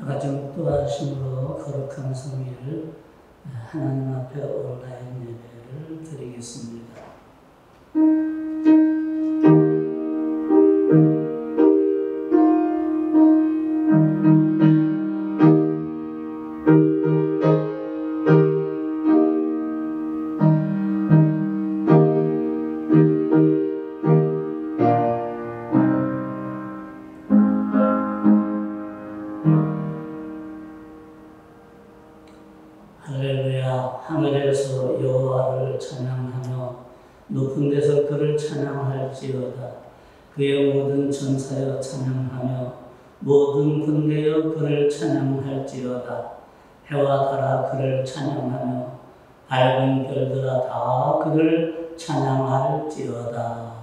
가정 또 하심으로 거룩한 성의를 하나님 앞에 온라인 예배를 드리겠습니다. 할렐루야. 하늘에서 여호와를 찬양하며 높은 데서 그를 찬양할지어다. 그의 모든 전사여 찬양하며 모든 군대여 그를 찬양할지어다. 해와 달아 그를 찬양하며 밝은 별들아 다 그를 찬양할지어다.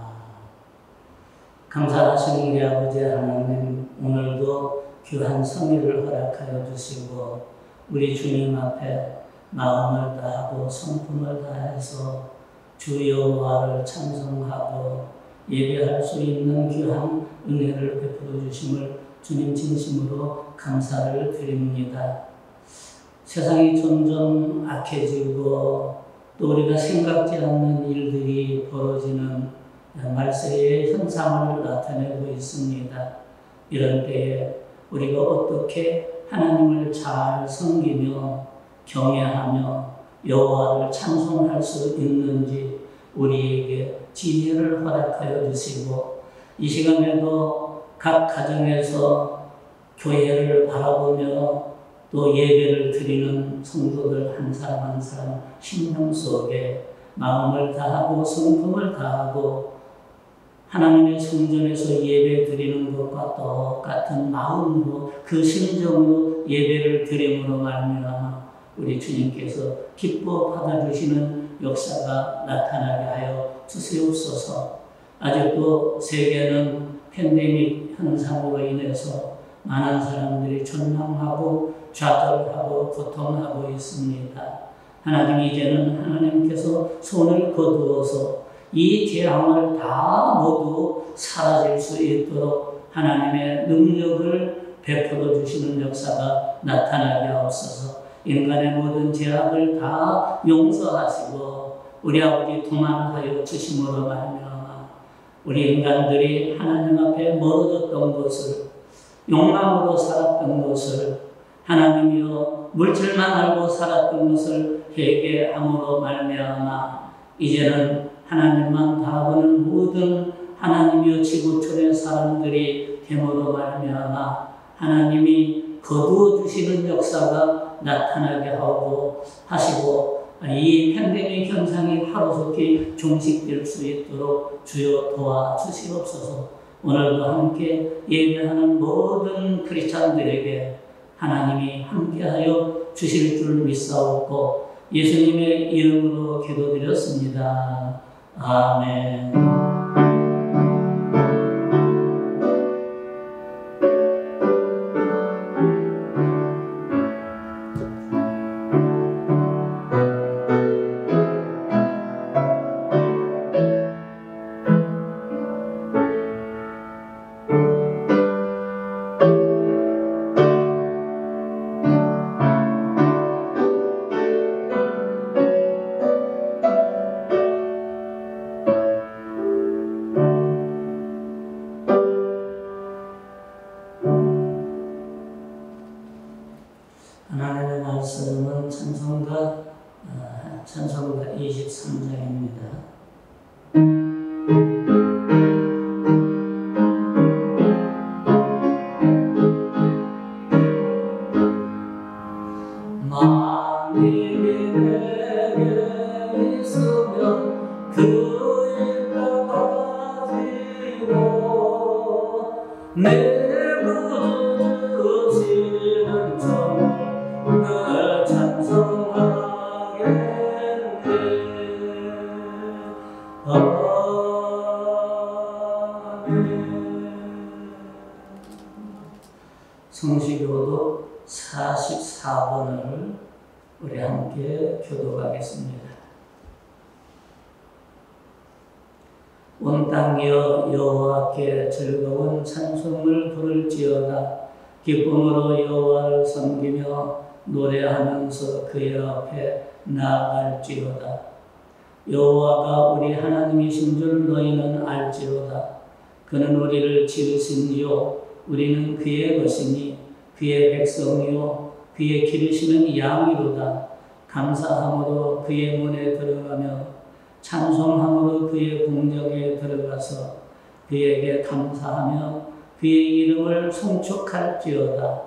감사하신 우리 아버지 하나님, 오늘도 귀한 성의를 허락하여 주시고 우리 주님 앞에 마음을 다하고 성품을 다해서 주 여호와를 찬송하고 예배할 수 있는 귀한 은혜를 베풀어 주심을 주님 진심으로 감사를 드립니다. 세상이 점점 악해지고 또 우리가 생각지 않는 일들이 벌어지는 말세의 현상을 나타내고 있습니다. 이런 때에 우리가 어떻게 하나님을 잘 섬기며 경외하며 여호와를 찬송할 수 있는지 우리에게 지혜를 허락하여 주시고, 이 시간에도 각 가정에서 교회를 바라보며 또 예배를 드리는 성도들 한 사람 한 사람 심령 속에 마음을 다하고 성품을 다하고 하나님의 성전에서 예배 드리는 것과 똑같은 마음으로 그 심정으로 예배를 드림으로 말미암아 우리 주님께서 기뻐 받아주시는 역사가 나타나게 하여 주시옵소서. 아직도 세계는 팬데믹 현상으로 인해서 많은 사람들이 절망하고 좌절하고 고통하고 있습니다. 하나님, 이제는 하나님께서 손을 거두어서 이 재앙을 다 모두 사라질 수 있도록 하나님의 능력을 베풀어 주시는 역사가 나타나게 하옵소서. 인간의 모든 죄악을 다 용서하시고 우리 아버지 도망하여 주심으로 말미암아 우리 인간들이 하나님 앞에 멀어졌던 것을, 욕망으로 살았던 것을, 하나님이여 물질만 알고 살았던 것을 회개함으로 말미암아 이제는 하나님만 바라보는 모든 하나님이여 지구촌의 사람들이 됨으로 말미암아 하나님이 거두어 주시는 역사가 나타나게 하시고 이 팬데믹 현상이 하루속히 종식될 수 있도록 주여 도와주시옵소서. 오늘도 함께 예배하는 모든 크리스찬들에게 하나님이 함께하여 주실 줄 믿사옵고 예수님의 이름으로 기도드렸습니다. 아멘. 하나님의 말씀은 찬송가 23장입니다. 만일이 내게 있으면 그 일을 가지고 내 구주 주시는 늘 찬송하겠네. 성시교도 44번을 우리 함께 교독하겠습니다. 온 땅이여 여호와께 즐거운 찬송을 부를지어다. 기쁨으로 여호와를 섬기며 노래하면서 그의 앞에 나아갈지로다. 여호와가 우리 하나님이신 줄 너희는 알지로다. 그는 우리를 지으신지요 우리는 그의 것이니 그의 백성이요 그의 기르시는 양이로다. 감사함으로 그의 문에 들어가며 찬송함으로 그의 궁정에 들어가서 그에게 감사하며 그의 이름을 송축할지어다.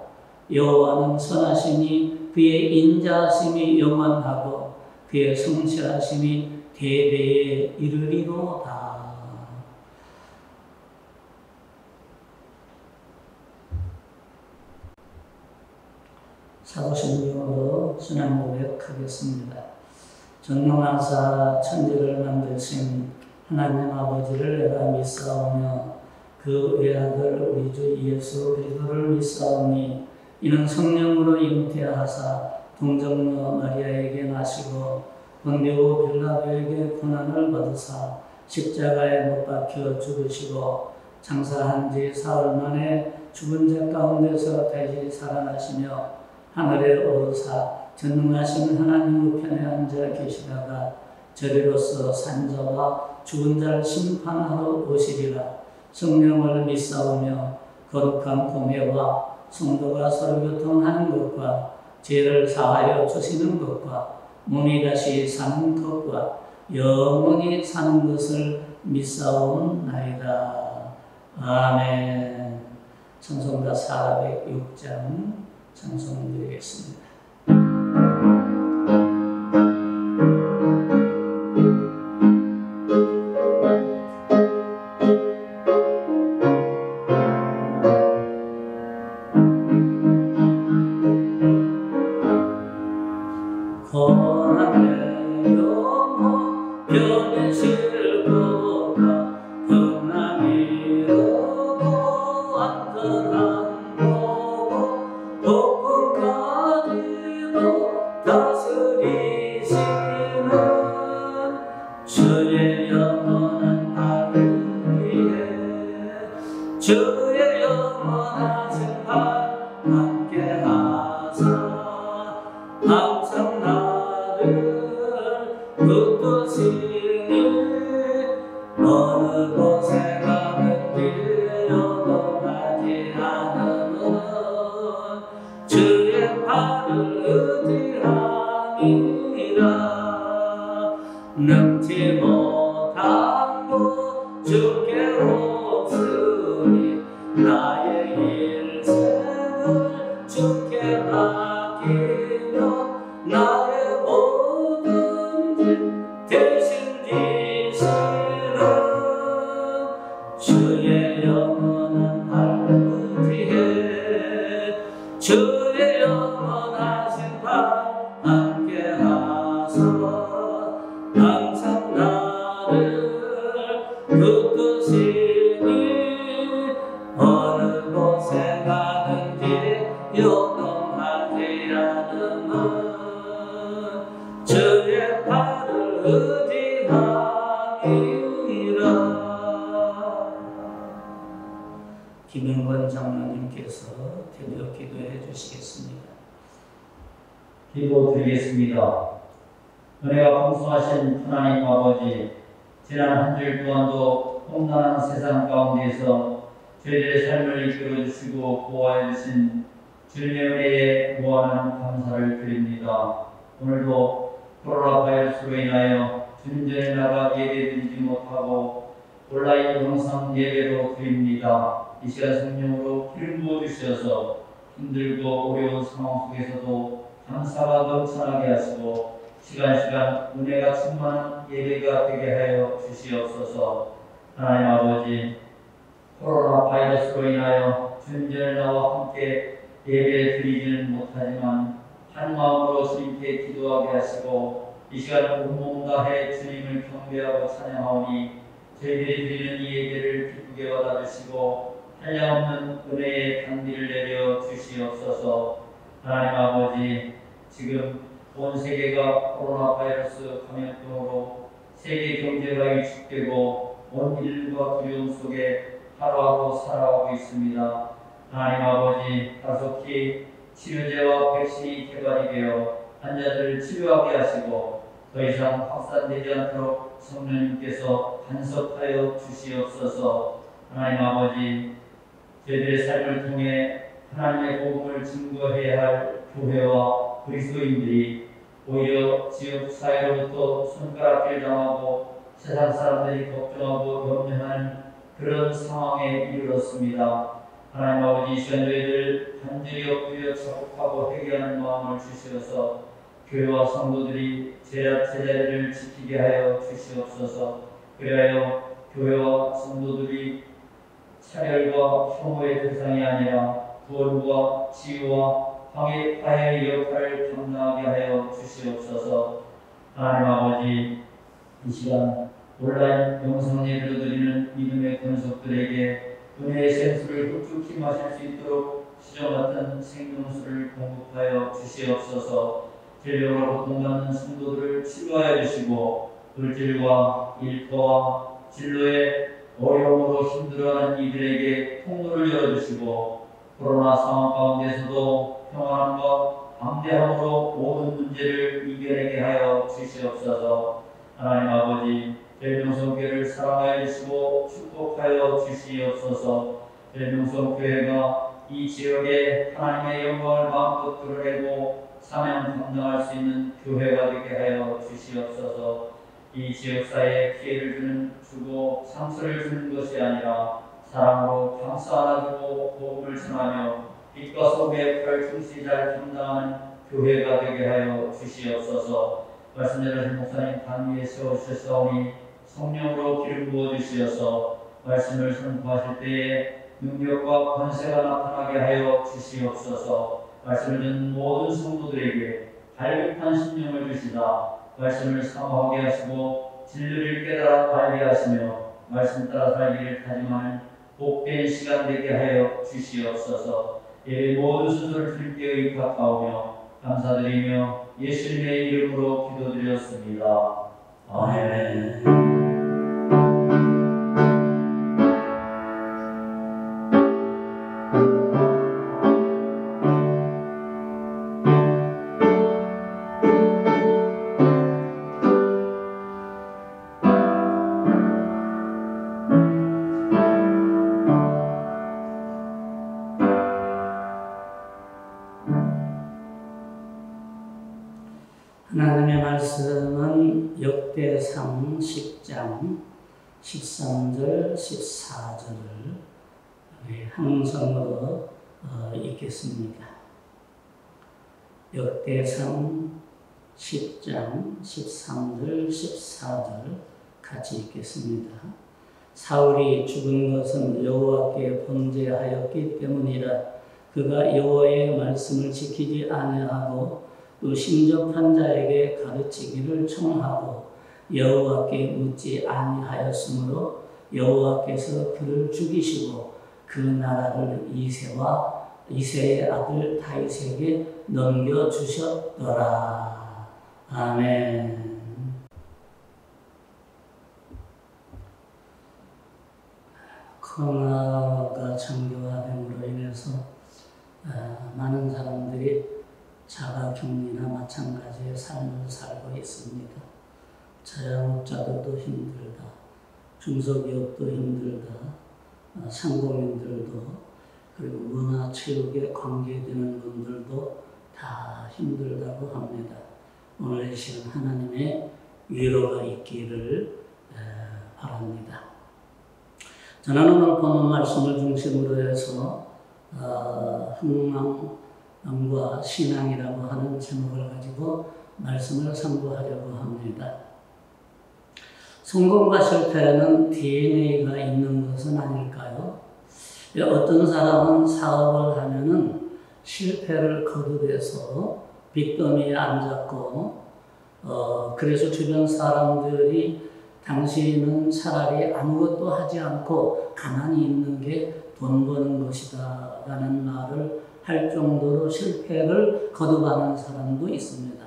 여호와는 선하시니 그의 인자하심이 영원하고 그의 성실하심이 대대에 이르리로다. 사도신경으로 신앙 고백하겠습니다. 전능하사 천지를 만드신 하나님 아버지를 내가 믿사오며 그 외아들 우리 주 예수 그리스도를 믿사오니 이는 성령으로 잉태하사 동정녀 마리아에게 나시고 본디오 빌라도에게 고난을 받으사 십자가에 못 박혀 죽으시고 장사한 지 사흘 만에 죽은 자 가운데서 다시 살아나시며 하늘에 오르사 전능하신 하나님 우편에 앉아 계시다가 저리로서 산자와 죽은 자를 심판하러 오시리라. 성령을 믿사오며 거룩한 공회와 성도가 서로 교통하는 것과 죄를 사하여 주시는 것과 몸이 다시 사는 것과 영원히 사는 것을 믿사옵나이다. 아멘. 찬송가 406장 찬송드리겠습니다. 고난의 영혼 변해질 거다. 평안이로고 안전한 거고 복음까지도 다스리시는 주의 영원한 발을 위해 주의 영원하신 발 함께하사 항상 나를 붙드시니 어느 곳에 가든지 요동하지 않으면 주의 팔을 의지함이라. 능치 못하고 주께 없으니 나의 일생을 주께 맡기며 나의 모든 질 대신 지시는 주의 영원한 발의지에 주의 영원하신 발 함께하사 항상 나를 붙드시니 어느 곳에 가든지 요동하지 않으면 주의 팔을 의지함이라. 김영권 장로님께서 대표 기도해 주시겠습니다. 기도드리겠습니다. 은혜가 풍성하신 하나님 아버지, 지난 한 주일 동안도 험난한 세상 가운데에서 저희들의 삶을 이끌어 주시고 보호해 주신 주님의 은혜에 무한한 감사를 드립니다. 오늘도 코로나 바이러스로 인하여 주님 전에 나가 예배드리지 못하고 온라인 영상 예배로 드립니다. 이 시간 성령으로 기름 부어 주셔서 힘들고 어려운 상황 속에서도 감사가 넘쳐나게 하시고 시간 은혜가 충만한 예배가 되게 하여 주시옵소서. 하나님 아버지, 코로나 바이러스로 인하여 주님 전에 나와 함께 예배 드리지는 못하지만 한 마음으로 주님께 기도하게 하시고 이 시간 온몸 다해 주님을 경배하고 찬양하오니 저희들이 드리는 이 예배를 기쁘게 받아주시고 한량없는 은혜의 단비를 내려 주시옵소서. 하나님 아버지, 지금 온 세계가 코로나 바이러스 감염병으로 세계 경제가 위축되고 온 인류가 두려움 속에 하루하루 살아가고 있습니다. 하나님 아버지, 다속히 치료제와 백신이 개발이 되어 환자들을 치료하게 하시고 더 이상 확산되지 않도록 성령님께서 간섭하여 주시옵소서. 하나님 아버지, 저희들의 삶을 통해 하나님의 복음을 증거해야 할 교회와 그리스도인들이 오히려 지역 사회로부터 손가락질 당하고 세상 사람들이 걱정하고 염려하는 그런 상황에 이르렀습니다. 하나님 아버지, 이 시간 저희들 간절히 엎드려 자복하고 회개하는 마음을 주시어서 교회와 성도들이 제자리를 지키게 하여 주시옵소서. 그리하여 교회와 성도들이 차별과 혐오의 대상이 아니라 구원과 치유와 화해의 역할을 감당하게 하여 주시옵소서. 하나님 아버지, 이 시간 온라인 영상 예배로 드리는 믿음의 권속들에게 은혜의 생수를 흡족히 마실 수 있도록 시정 같은 생명수를 공급하여 주시옵소서. 질병으로 고통받는 성도들을 치료하여 주시고 물질과 일터와 진로의 어려움으로 힘들어하는 이들에게 통로를 열어주시고 코로나 상황 가운데서도 평안함과 담대함으로 모든 문제를 이겨내게 하여 주시옵소서. 하나님 아버지, 델명성교회를 사랑하여 주시고 축복하여 주시옵소서. 델명성교회가 이 지역에 하나님의 영광을 마음껏 드러내고 사명 감당할 수 있는 교회가 되게 하여 주시옵소서. 이 지역사회에 피해를 주고 상처를 주는 것이 아니라 사랑으로 감싸 안아주고 복음을 전하며 빛과 소금의 역할을 충실히 잘 감당하는 교회가 되게 하여 주시옵소서. 말씀 전하신 목사님 단 위에 세워주셨사오니 성령으로 기름 부어주시어서 말씀을 선포하실 때에 능력과 권세가 나타나게 하여 주시옵소서. 말씀을 듣는 모든 성도들에게 갈급한 심령을 주시다 말씀을 사모하게 하시고 진리를 깨달아 발휘하시며 말씀 따라 살기를 다짐하는 복된 시간 되게 하여 주시옵소서. 예배 모든 순서를 주님께 의탁하오며 감사드리며 예수님의 이름으로 기도드렸습니다. 아멘. 하나님의 말씀은 역대상 10장 13절 14절을 항성으로 읽겠습니다. 역대상 10장 13절 14절 같이 읽겠습니다. 사울이 죽은 것은 여호와께 범죄하였기 때문이라. 그가 여호와의 말씀을 지키지 아니하고 또 신접한 자에게 가르치기를 청하고 여호와께 묻지 아니하였으므로 여호와께서 그를 죽이시고 그 나라를 이새의 아들 다윗에게 넘겨주셨더라. 아멘. 코로나가 장기화됨으로 인해서 많은 사람들이 자가격리나 마찬가지의 삶을 살고 있습니다. 자영업자들도 힘들다. 중소기업도 힘들다. 상공인들도 그리고 문화체육에 관계되는 분들도 다 힘들다고 합니다. 오늘 이 시간 하나님의 위로가 있기를 바랍니다. 저는 오늘 본 말씀을 중심으로 해서 흥망과 신앙이라고 하는 제목을 가지고 말씀을 선포하려고 합니다. 성공과 실패는 DNA가 있는 것은 아닐까요? 어떤 사람은 사업을 하면은 실패를 거듭해서 빚더미에 앉았고, 그래서 주변 사람들이 당신은 차라리 아무것도 하지 않고 가만히 있는 게 돈 버는 것이다 라는 말을 할 정도로 실패를 거듭하는 사람도 있습니다.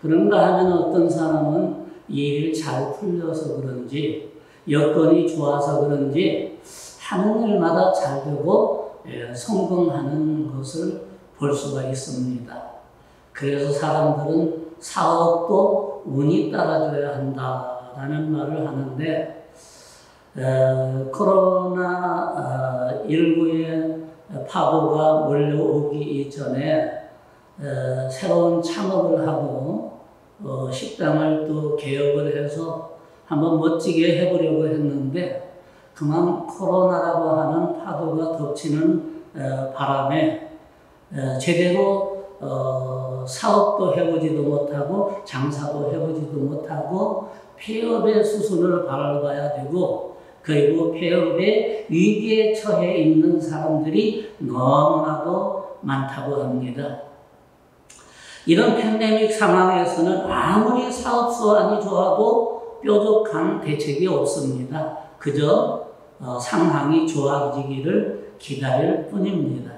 그런가 하면 어떤 사람은 일이 잘 풀려서 그런지 여건이 좋아서 그런지 하는 일마다 잘 되고 성공하는 것을 볼 수가 있습니다. 그래서 사람들은 사업도 운이 따라줘야 한다라는 말을 하는데 코로나19의 파도가 몰려오기 이전에 새로운 창업을 하고 식당을 또 개업을 해서 한번 멋지게 해보려고 했는데 그만 코로나라고 하는 파도가 덮치는 바람에 제대로 사업도 해보지도 못하고 장사도 해보지도 못하고 폐업의 수순을 밟아야 되고 그리고 폐업의 위기에 처해 있는 사람들이 너무나도 많다고 합니다. 이런 팬데믹 상황에서는 아무리 사업 수완이 좋아도 뾰족한 대책이 없습니다. 그저 상황이 좋아지기를 기다릴 뿐입니다.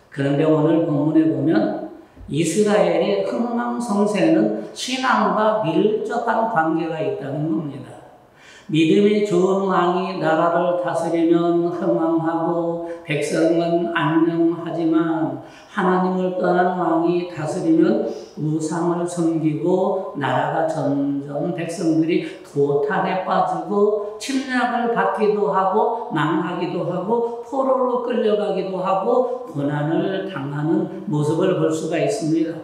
그런데 오늘 본문에 보면 이스라엘의 흥망성쇠는 신앙과 밀접한 관계가 있다는 겁니다. 믿음이 좋은 왕이 나라를 다스리면 흥망하고 백성은 안녕하지만 하나님을 떠난 왕이 다스리면 우상을 섬기고 나라가 점점 백성들이 도탄에 빠지고 침략을 받기도 하고 망하기도 하고 포로로 끌려가기도 하고 고난을 당하는 모습을 볼 수가 있습니다.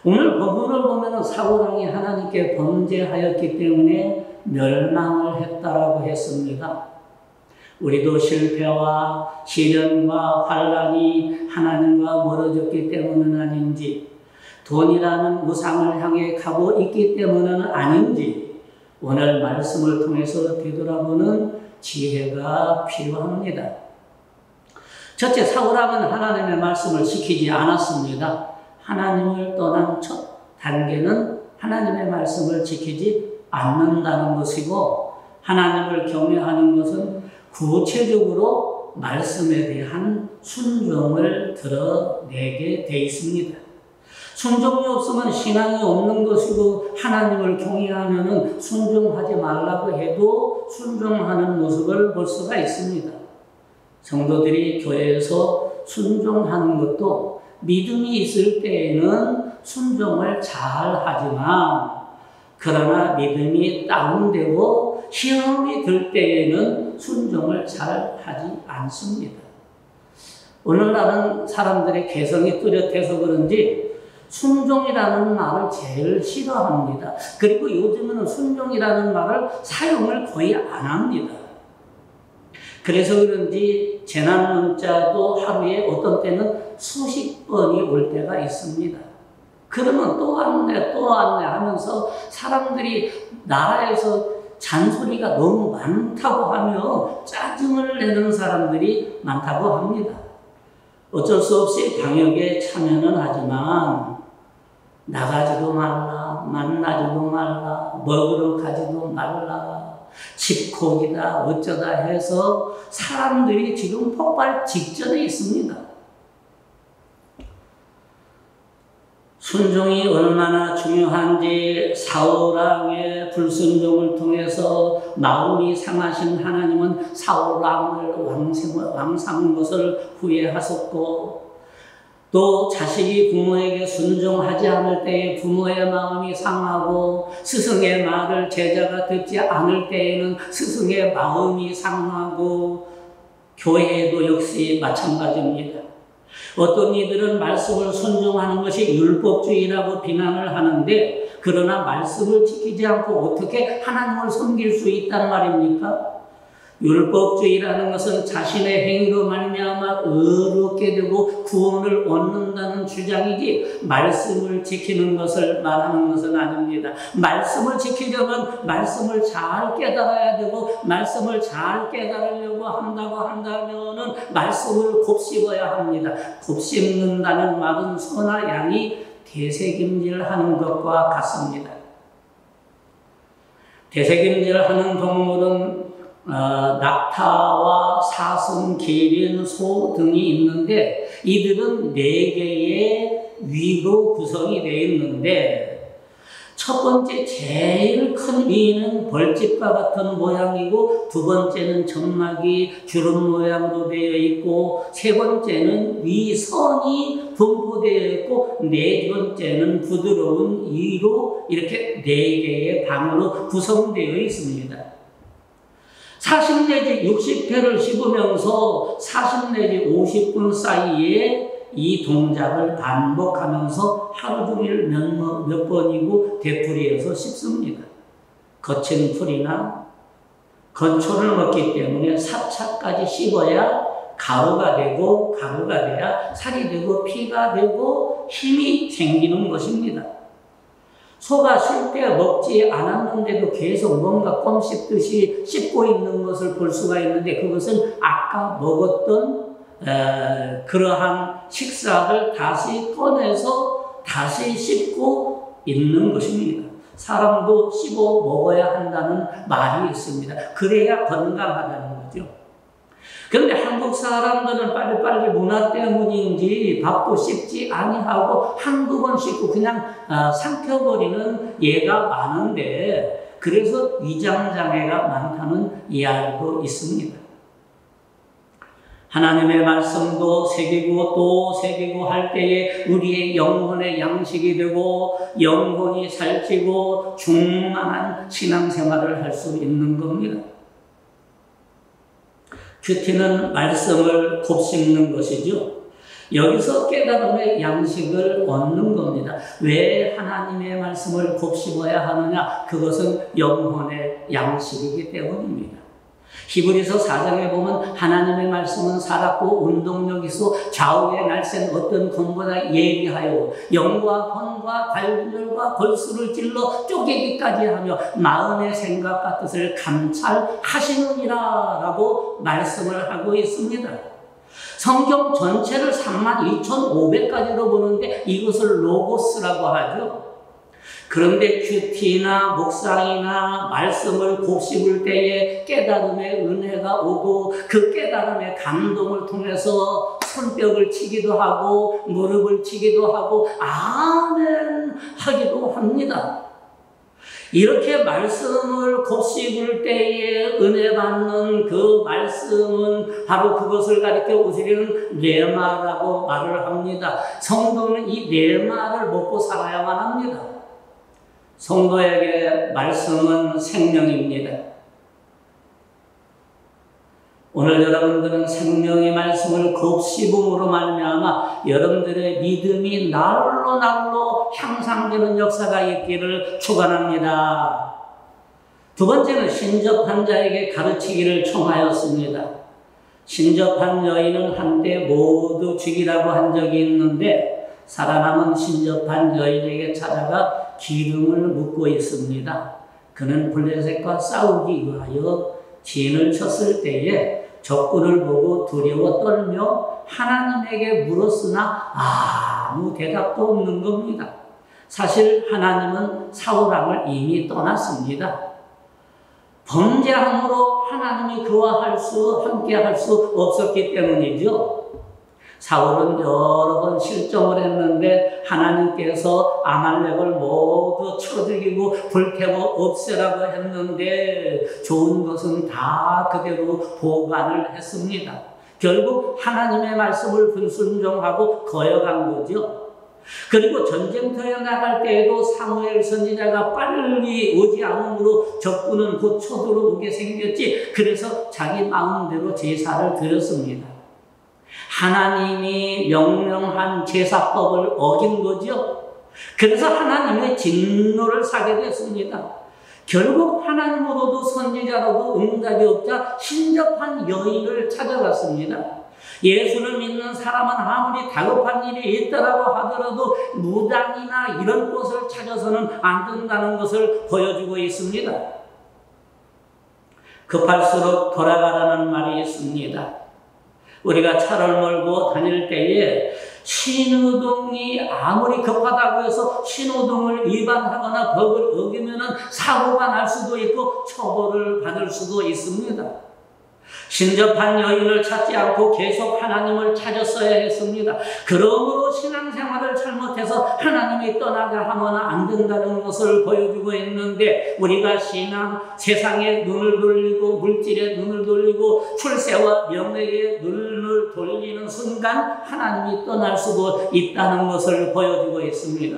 오늘 본문을 보면 사울왕이 하나님께 범죄하였기 때문에 멸망을 했다라고 했습니다. 우리도 실패와 시련과 환란이 하나님과 멀어졌기 때문은 아닌지 돈이라는 우상을 향해 가고 있기 때문은 아닌지 오늘 말씀을 통해서 되돌아보는 지혜가 필요합니다. 첫째, 사울왕은 하나님의 말씀을 지키지 않았습니다. 하나님을 떠난 첫 단계는 하나님의 말씀을 지키지 않는다는 것이고 하나님을 경외하는 것은 구체적으로 말씀에 대한 순종을 드러내게 돼 있습니다. 순종이 없으면 신앙이 없는 것이고 하나님을 경외하면 순종하지 말라고 해도 순종하는 모습을 볼 수가 있습니다. 성도들이 교회에서 순종하는 것도 믿음이 있을 때에는 순종을 잘 하지만 그러나 믿음이 다운되고 시험이 들 때에는 순종을 잘 하지 않습니다. 오늘날은 사람들의 개성이 뚜렷해서 그런지 순종이라는 말을 제일 싫어합니다. 그리고 요즘은 순종이라는 말을 사용을 거의 안 합니다. 그래서 그런지 재난 문자도 하루에 어떤 때는 수십 번이 올 때가 있습니다. 그러면 또 왔네 하면서 사람들이 나라에서 잔소리가 너무 많다고 하며 짜증을 내는 사람들이 많다고 합니다. 어쩔 수 없이 방역에 참여는 하지만 나가지도 말라, 만나지도 말라, 먹으러 가지도 말라, 집콕이다 어쩌다 해서 사람들이 지금 폭발 직전에 있습니다. 순종이 얼마나 중요한지 사울왕의 불순종을 통해서 마음이 상하신 하나님은 사울왕을 왕삼은 것을 후회하셨고 또 자식이 부모에게 순종하지 않을 때에 부모의 마음이 상하고 스승의 말을 제자가 듣지 않을 때에는 스승의 마음이 상하고 교회도 역시 마찬가지입니다. 어떤 이들은 말씀을 순종하는 것이 율법주의라고 비난을 하는데 그러나 말씀을 지키지 않고 어떻게 하나님을 섬길 수 있단 말입니까? 율법주의라는 것은 자신의 행위로 말미암아 의롭게 되고 구원을 얻는다는 주장이지 말씀을 지키는 것을 말하는 것은 아닙니다. 말씀을 지키려면 말씀을 잘 깨달아야 되고 말씀을 잘 깨달으려고 한다면은 말씀을 곱씹어야 합니다. 곱씹는다는 말은 소나 양이 되새김질하는 것과 같습니다. 되새김질하는 동물은 낙타와 사슴, 기린, 소 등이 있는데 이들은 4개의 위로 구성이 되어 있는데 첫 번째 제일 큰 위는 벌집과 같은 모양이고, 두 번째는 점막이 주름 모양으로 되어 있고, 세 번째는 위선이 분포되어 있고, 네 번째는 부드러운 이로 이렇게 네 개의 방으로 구성되어 있습니다. 40 내지 60회를 씹으면서 40 내지 50분 사이에 이 동작을 반복하면서 하루 종일 몇 번이고 되풀이해서 씹습니다. 거친 풀이나 건초를 먹기 때문에 사차까지 씹어야 가루가 되고, 가루가 돼야 살이 되고 피가 되고 힘이 생기는 것입니다. 소가 쉴 때 먹지 않았는데도 계속 뭔가 껌 씹듯이 씹고 있는 것을 볼 수가 있는데, 그것은 아까 먹었던 그러한 식사를 다시 꺼내서 다시 씹고 있는 것입니다. 사람도 씹어 먹어야 한다는 말이 있습니다. 그래야 건강하다는 거죠. 그런데 한국 사람들은 빨리빨리 문화 때문인지 밥도 씹지 아니하고 한두 번 씹고 그냥 삼켜버리는 예가 많은데, 그래서 위장장애가 많다는 이야기도 있습니다. 하나님의 말씀도 새기고 또 새기고 할 때에 우리의 영혼의 양식이 되고 영혼이 살찌고 충만한 신앙생활을 할 수 있는 겁니다. 큐티는 말씀을 곱씹는 것이죠. 여기서 깨달음의 양식을 얻는 겁니다. 왜 하나님의 말씀을 곱씹어야 하느냐? 그것은 영혼의 양식이기 때문입니다. 히브리서 4장에 보면 하나님의 말씀은 살았고 운동력 있어 좌우에 날쌘 어떤 검보다 예리하여 영과 혼과 관절과 골수를 찔러 쪼개기까지 하며 마음의 생각과 뜻을 감찰하시느니라 라고 말씀을 하고 있습니다. 성경 전체를 32,500가지로 보는데 이것을 로고스라고 하죠. 그런데 큐티나 묵상이나 말씀을 곱씹을 때에 깨달음의 은혜가 오고, 그 깨달음의 감동을 통해서 손뼉을 치기도 하고 무릎을 치기도 하고 아멘 하기도 합니다. 이렇게 말씀을 곱씹을 때에 은혜 받는 그 말씀은 바로 그것을 가리켜 우리는 레마라고 말을 합니다. 성도는 이 레마를 먹고 살아야만 합니다. 성도에게 말씀은 생명입니다. 오늘 여러분들은 생명의 말씀을 곱씹음으로 말미암아 여러분들의 믿음이 날로 날로 향상되는 역사가 있기를 축원합니다. 두 번째는 신접한 자에게 가르치기를 청하였습니다. 신접한 여인은 한때 모두 죽이라고 한 적이 있는데 살아남은 신접한 여인에게 찾아가 기름을 묻고 있습니다. 그는 블레셋과 싸우기 위하여 진을 쳤을 때에 적군을 보고 두려워 떨며 하나님에게 물었으나 아무 대답도 없는 겁니다. 사실 하나님은 사울왕을 이미 떠났습니다. 범죄함으로 하나님이 그와 함께 할 수 없었기 때문이죠. 사울은 여러 번 실종을 했는데 하나님께서 아말렉을 모두 쳐 죽이고 불태워 없애라고 했는데 좋은 것은 다 그대로 보관을 했습니다. 결국 하나님의 말씀을 불순종하고 거역한 거죠. 그리고 전쟁터에 나갈 때에도 사무엘 선지자가 빨리 오지 않으므로 적군은 곧 쳐들어오게 생겼지. 그래서 자기 마음대로 제사를 드렸습니다. 하나님이 명령한 제사법을 어긴 거죠. 그래서 하나님의 진노를 사게 됐습니다. 결국 하나님으로도 선지자로도 응답이 없자 신접한 여인을 찾아갔습니다. 예수를 믿는 사람은 아무리 다급한 일이 있다라고 하더라도 무당이나 이런 곳을 찾아서는 안 된다는 것을 보여주고 있습니다. 급할수록 돌아가라는 말이 있습니다. 우리가 차를 몰고 다닐 때에 신호등이 아무리 급하다고 해서 신호등을 위반하거나 법을 어기면 사고가 날 수도 있고 처벌을 받을 수도 있습니다. 신접한 여인을 찾지 않고 계속 하나님을 찾았어야 했습니다. 그러므로 신앙생활을 잘못했 앞에서 하나님이 떠나게 하면 안 된다는 것을 보여주고 있는데, 우리가 세상에 눈을 돌리고 물질에 눈을 돌리고 출세와 명예에 눈을 돌리는 순간 하나님이 떠날 수도 있다는 것을 보여주고 있습니다.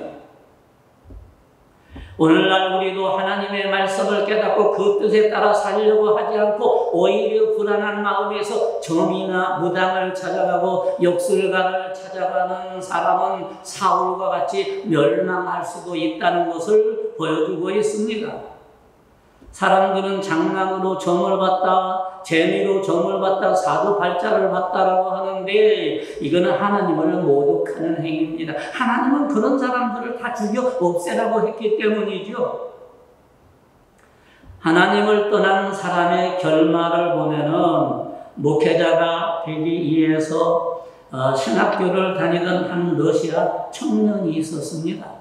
오늘날 우리도 하나님의 말씀을 깨닫고 그 뜻에 따라 살려고 하지 않고 오히려 불안한 마음에서 점이나 무당을 찾아가고 역술가를 찾아가는 사람은 사울과 같이 멸망할 수도 있다는 것을 보여주고 있습니다. 사람들은 장난으로 점을 봤다, 재미로 점을 봤다, 사주팔자를 봤다라고 하는데 이거는 하나님을 모독하는 행위입니다. 하나님은 그런 사람들을 다 죽여 없애라고 했기 때문이죠. 하나님을 떠난 사람의 결말을 보면은 목회자가 되기 위해서 신학교를 다니던 한 러시아 청년이 있었습니다.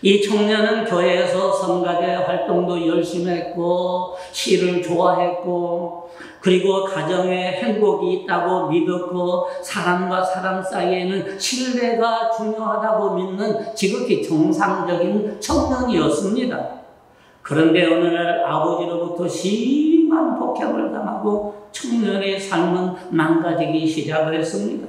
이 청년은 교회에서 성가대 활동도 열심히 했고 시를 좋아했고 그리고 가정에 행복이 있다고 믿었고 사람과 사람 사이에는 신뢰가 중요하다고 믿는 지극히 정상적인 청년이었습니다. 그런데 어느 날 아버지로부터 심한 폭행을 당하고 청년의 삶은 망가지기 시작을 했습니다.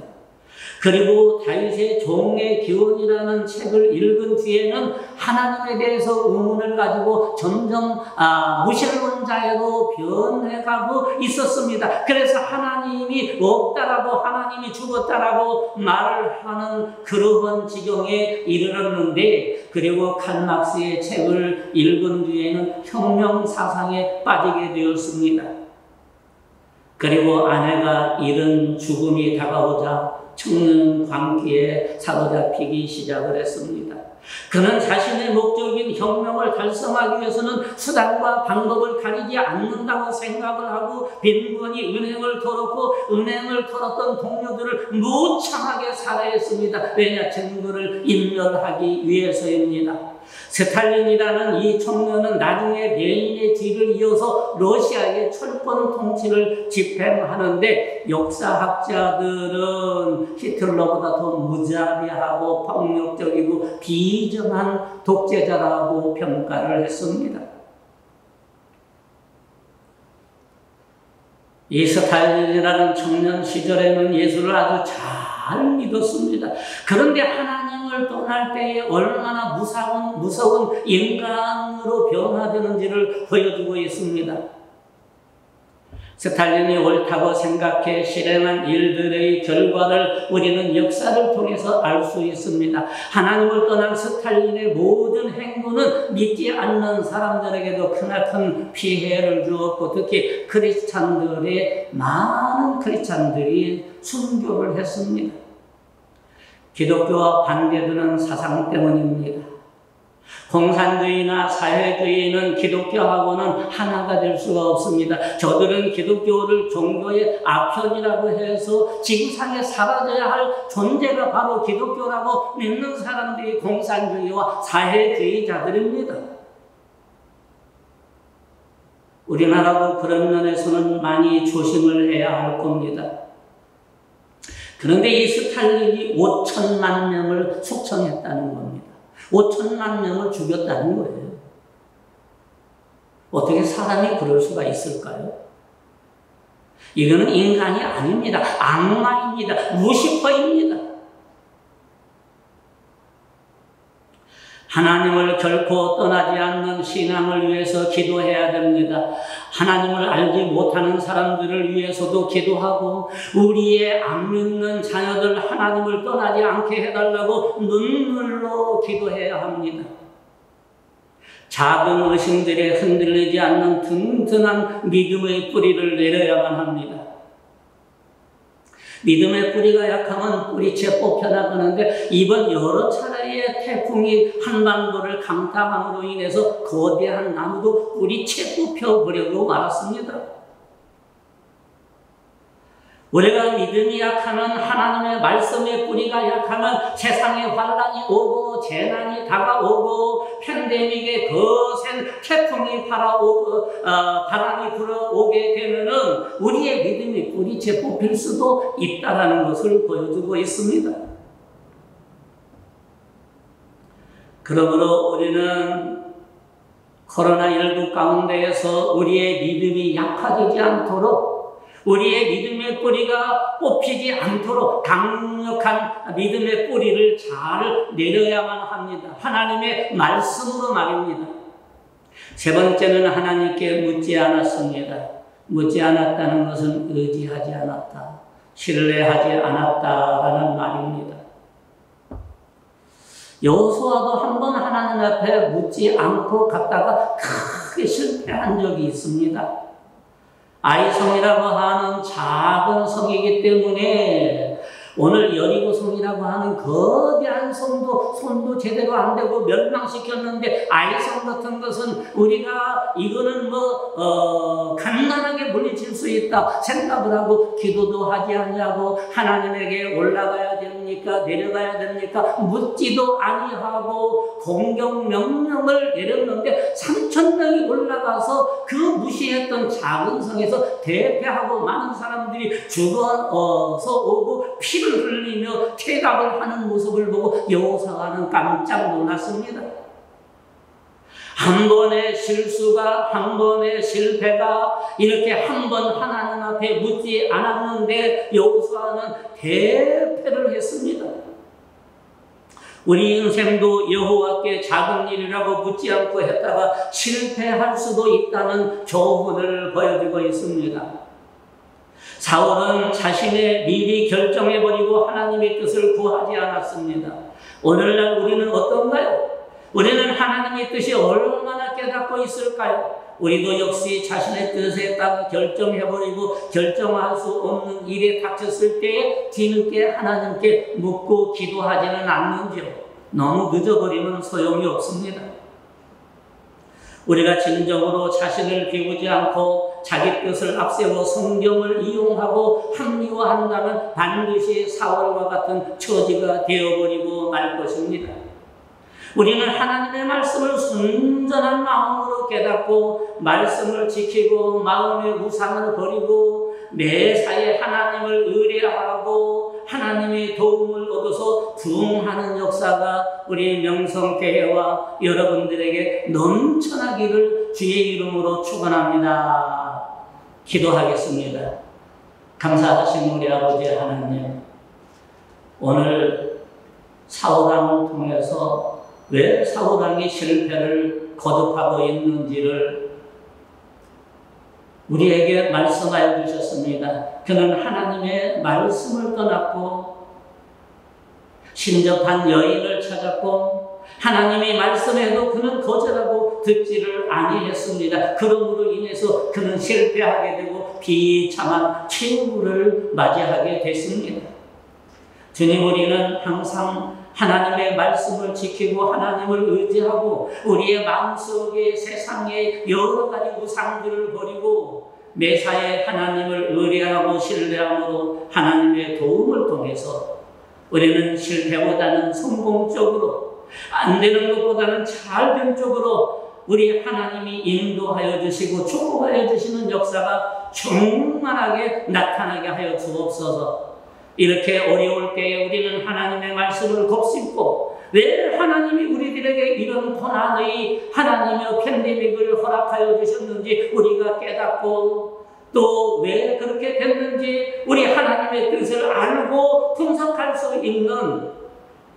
그리고 다윗의 종의 기원이라는 책을 읽은 뒤에는 하나님에 대해서 의문을 가지고 점점 무신론 자로 변해가고 있었습니다. 그래서 하나님이 없다라고 하나님이 죽었다라고 말을 하는 그러한 지경에 이르렀는데, 그리고 칼막스의 책을 읽은 뒤에는 혁명 사상에 빠지게 되었습니다. 그리고 아내가 이런 죽음이 다가오자 청년은 광기에 사로잡히기 시작을 했습니다. 그는 자신의 목적인 혁명을 달성하기 위해서는 수단과 방법을 가리지 않는다고 생각을 하고 빈번히 은행을 털었고 은행을 털었던 동료들을 무참하게 살해했습니다. 왜냐? 증거를 인멸하기 위해서입니다. 스탈린이라는 이 청년은 나중에 레닌의 뒤를 이어서 러시아의 철권 통치를 집행하는데 역사학자들은 히틀러보다 더 무자비하고 폭력적이고 비정한 독재자라고 평가를 했습니다. 이 스탈린이라는 청년 시절에는 예수를 아주 잘 믿었습니다. 그런데 하나님을 떠날 때에 얼마나 무서운 인간으로 변화되는지를 보여주고 있습니다. 스탈린이 옳다고 생각해 실행한 일들의 결과를 우리는 역사를 통해서 알 수 있습니다. 하나님을 떠난 스탈린의 모든 행동은 믿지 않는 사람들에게도 크나큰 피해를 주었고 특히 많은 크리스찬들이 순교를 했습니다. 기독교와 반대되는 사상 때문입니다. 공산주의나 사회주의는 기독교하고는 하나가 될 수가 없습니다. 저들은 기독교를 종교의 아편이라고 해서 지구상에 사라져야 할 존재가 바로 기독교라고 믿는 사람들이 공산주의와 사회주의자들입니다. 우리나라도 그런 면에서는 많이 조심을 해야 할 겁니다. 그런데 이 스탈린이 5천만 명을 숙청했다는 겁니다. 5천만 명을 죽였다는 거예요. 어떻게 사람이 그럴 수가 있을까요? 이거는 인간이 아닙니다. 악마입니다. 루시퍼입니다. 하나님을 결코 떠나지 않는 신앙을 위해서 기도해야 됩니다. 하나님을 알지 못하는 사람들을 위해서도 기도하고 우리의 안 믿는 자녀들 하나님을 떠나지 않게 해달라고 눈물로 기도해야 합니다. 작은 의심들에 흔들리지 않는 든든한 믿음의 뿌리를 내려야만 합니다. 믿음의 뿌리가 약하면 뿌리채 뽑혀나가는데 이번 여러 차례의 태풍이 한반도를 강타함으로 인해서 거대한 나무도 뿌리채 뽑혀버리고 말았습니다. 우리가 믿음이 약하면 하나님의 말씀의 뿌리가 약하면 세상에 환란이 오고 재난이 다가오고 팬데믹의 거센 태풍이 바람이 불어오게 되면은 우리의 믿음이 뿌리채 뽑힐 수도 있다라는 것을 보여주고 있습니다. 그러므로 우리는 코로나19 가운데에서 우리의 믿음이 약화되지 않도록, 우리의 믿음의 뿌리가 뽑히지 않도록 강력한 믿음의 뿌리를 잘 내려야만 합니다. 하나님의 말씀으로 말입니다. 세 번째는 하나님께 묻지 않았습니다. 묻지 않았다는 것은 의지하지 않았다, 신뢰하지 않았다라는 말입니다. 여호수아도 한 번 하나님 앞에 묻지 않고 갔다가 크게 실패한 적이 있습니다. 아이성이라고 하는 작은 성이기 때문에 오늘 여리고성이라고 하는 거대한 손도 제대로 안 되고 멸망시켰는데, 아이성 같은 것은 우리가 이거는 간단하게 물리칠 수 있다 생각을 하고 기도도 하지 않냐고, 하나님에게 올라가야 됩니까 내려가야 됩니까 묻지도 아니하고 공격 명령을 내렸는데 3,000명이 올라가서 그 무시했던 작은 성에서 대패하고 많은 사람들이 죽어서 오고 피를 흘리며 퇴각을 하는 모습을 보고 여호수아는 깜짝 놀랐습니다. 한 번의 실수가, 한 번의 실패가 이렇게 한 번 하나님 앞에 묻지 않았는데 여호수아는 대패를 했습니다. 우리 인생도 여호와께 작은 일이라고 묻지 않고 했다가 실패할 수도 있다는 교훈을 보여주고 있습니다. 사울은 자신의 미리 결정해버리고 하나님의 뜻을 구하지 않았습니다. 오늘날 우리는 어떤가요? 우리는 하나님의 뜻이 얼마나 깨닫고 있을까요? 우리도 역시 자신의 뜻에 따라 결정해버리고 결정할 수 없는 일에 닥쳤을 때에 뒤늦게 하나님께 묻고 기도하지는 않는지요. 너무 늦어버리면 소용이 없습니다. 우리가 진정으로 자신을 비우지 않고 자기 뜻을 앞세워 성경을 이용하고 합리화한다면 반드시 사울과 같은 처지가 되어버리고 말 것입니다. 우리는 하나님의 말씀을 순전한 마음으로 깨닫고 말씀을 지키고 마음의 우상을 버리고 매사에 하나님을 의뢰하고 하나님의 도움을 얻어서 부흥하는 역사가 우리 명성교회와 여러분들에게 넘쳐나기를 주의 이름으로 축원합니다. 기도하겠습니다. 감사하신 우리 아버지 하나님, 오늘 사울왕을 통해서 왜 사울왕이 실패를 거듭하고 있는지를 우리에게 말씀하여 주셨습니다. 그는 하나님의 말씀을 떠났고 신접한 여인을 찾았고 하나님이 말씀해도 그는 거절하고 듣지를 아니했습니다. 그러므로 인해서 그는 실패하게 되고 비참한 최후를 맞이하게 됐습니다. 주님, 우리는 항상 하나님의 말씀을 지키고 하나님을 의지하고 우리의 마음속에 세상의 여러 가지 우상들을 버리고 매사에 하나님을 의뢰하고 신뢰함으로 하나님의 도움을 통해서 우리는 실패보다는 성공적으로, 안 되는 것보다는 잘된 쪽으로 우리 하나님이 인도하여 주시고 축복하여 주시는 역사가 충만하게 나타나게 하여 주옵소서. 이렇게 어려울 때에 우리는 하나님의 말씀을 곱씹고 왜 하나님이 우리들에게 이런 고난의 하나님의 팬데믹을 허락하여 주셨는지 우리가 깨닫고 또 왜 그렇게 됐는지 우리 하나님의 뜻을 알고 분석할 수 있는,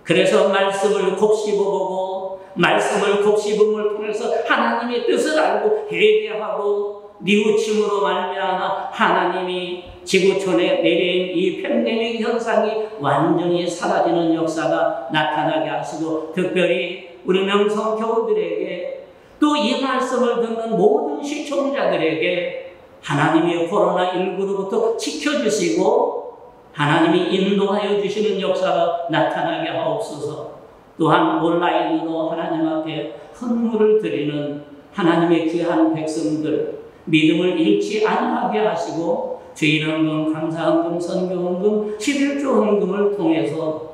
그래서 말씀을 곱씹어보고 말씀을 곱씹음을 통해서 하나님의 뜻을 알고 회개하고 뉘우침으로 말미암아 하나님이 지구촌에 내린 이 팬데믹 현상이 완전히 사라지는 역사가 나타나게 하시고, 특별히 우리 명성교우들에게 또 이 말씀을 듣는 모든 시청자들에게 하나님이 코로나19로부터 지켜주시고 하나님이 인도하여 주시는 역사가 나타나게 하옵소서. 또한 온라인으로 하나님 앞에 헌물을 드리는 하나님의 귀한 백성들 믿음을 잃지 않게 하시고 주일헌금, 감사헌금, 선교헌금, 11조 헌금을 통해서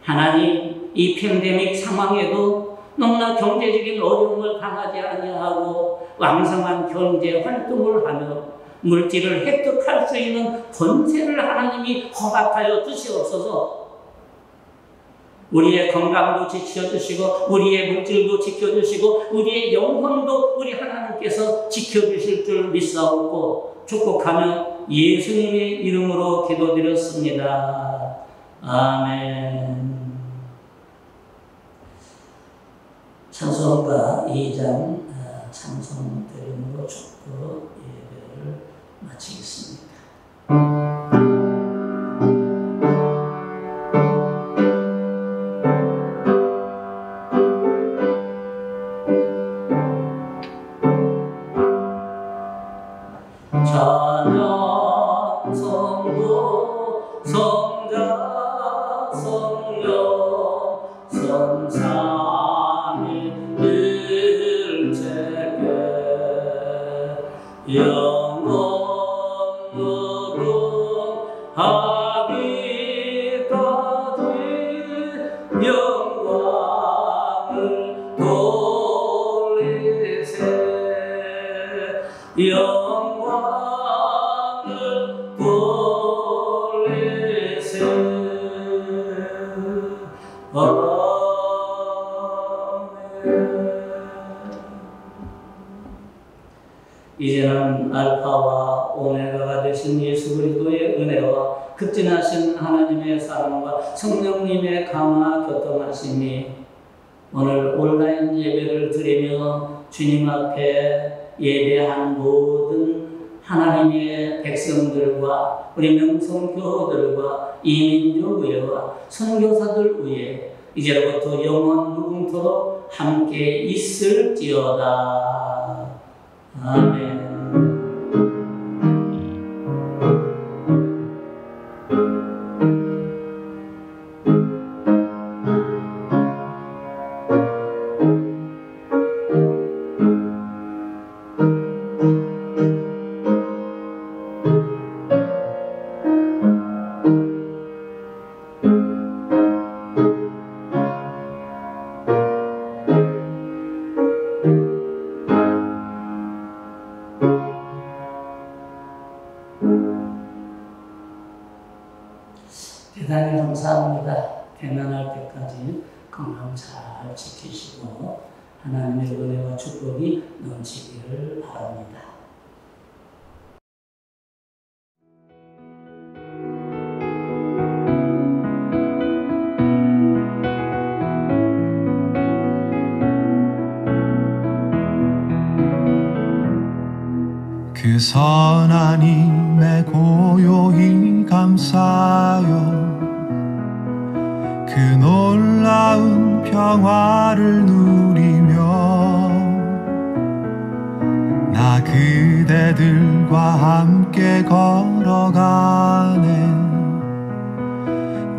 하나님 이 팬데믹 상황에도 너무나 경제적인 어려움을 당하지 아니하고 왕성한 경제 활동을 하며 물질을 획득할 수 있는 권세를 하나님이 허락하여 주시옵소서. 우리의 건강도 지켜주시고 우리의 물질도 지켜주시고 우리의 영혼도 우리 하나님께서 지켜주실 줄 믿사옵고 축복하며 예수님의 이름으로 기도드렸습니다. 아멘. 찬송가 2장 찬송 드림으로 축복 예배를 마치겠습니다. 찬양 성부 성자 성령 성삼위 일체계 영원으로 하기까지 영광을 돌리세 영광을 돌리세. 아멘. 이제는 알파와 오메가가 되신 예수 그리스도의 은혜와 극진하신 하나님의 사랑과 성령님의 감화 교통하심이 오늘 온라인 예배를 드리며 주님 앞에 예배한 모든 하나님의 백성들과 우리 명성교우들과 이민족 의회와 선교사들 위해 이제로부터 영원 무궁토록 함께 있을지어다. 아멘. 대단히 감사합니다. 평안할 때까지 건강 잘 지키시고 하나님의 은혜와 축복이 넘치기를 바랍니다. 그 선한 힘에 고요히 감사여 그 놀라운 평화를 누리며 나 그대들과 함께 걸어가네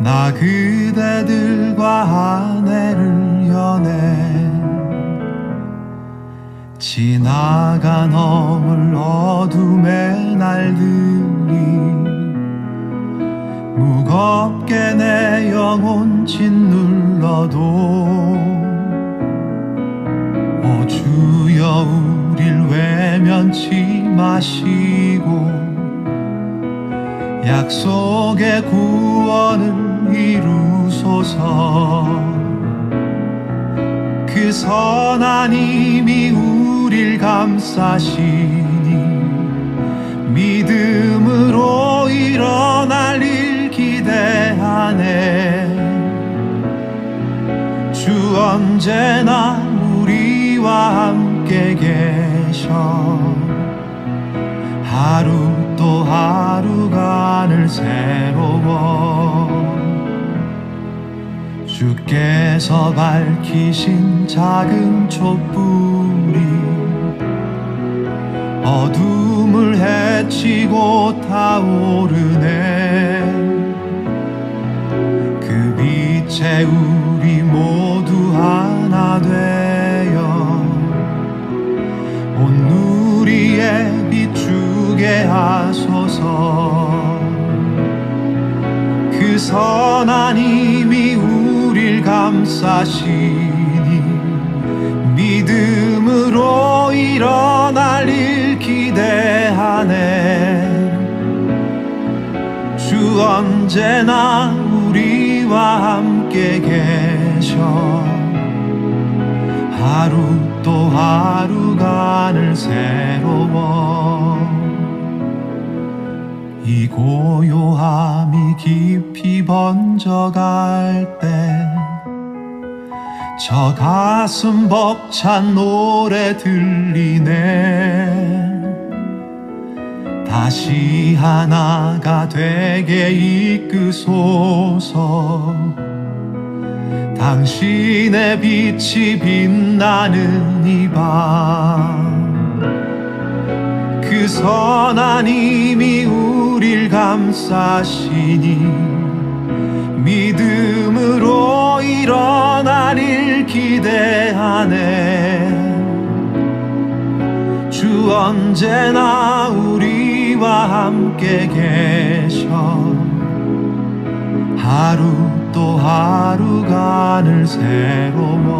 나 그대들과 한 해를 여네 지나가 넘을 어둠의 날들이 무겁게 내 영혼 짓눌러도 오 주여 우릴 외면치 마시고 약속의 구원을 이루소서 그 선한 힘이 우릴 감싸시니 믿음으로 일어날 일 기대하네 주 언제나 우리와 함께 계셔 하루 또 하루가 늘 새로워 주께서 밝히신 작은 촛불이 어둠을 헤치고 타오르네 그 빛에 우리 모두 하나 되어 온 누리에 비추게 하소서 그 선한 힘이 우릴 감싸시니 믿음으로 일어날 일 기대하네 주 언제나 우리와 함께 함께 계셔 하루 또 하루가 늘 새로워 이 고요함이 깊이 번져갈 때 저 가슴 벅찬 노래 들리네 다시 하나가 되게 이끄소서 당신의 빛이 빛나는 이 밤 그 선한 힘이 우릴 감싸시니 믿음으로 일어나릴 기대하네 주 언제나 우리와 함께 계셔 하루 또 하루가 늘 새로워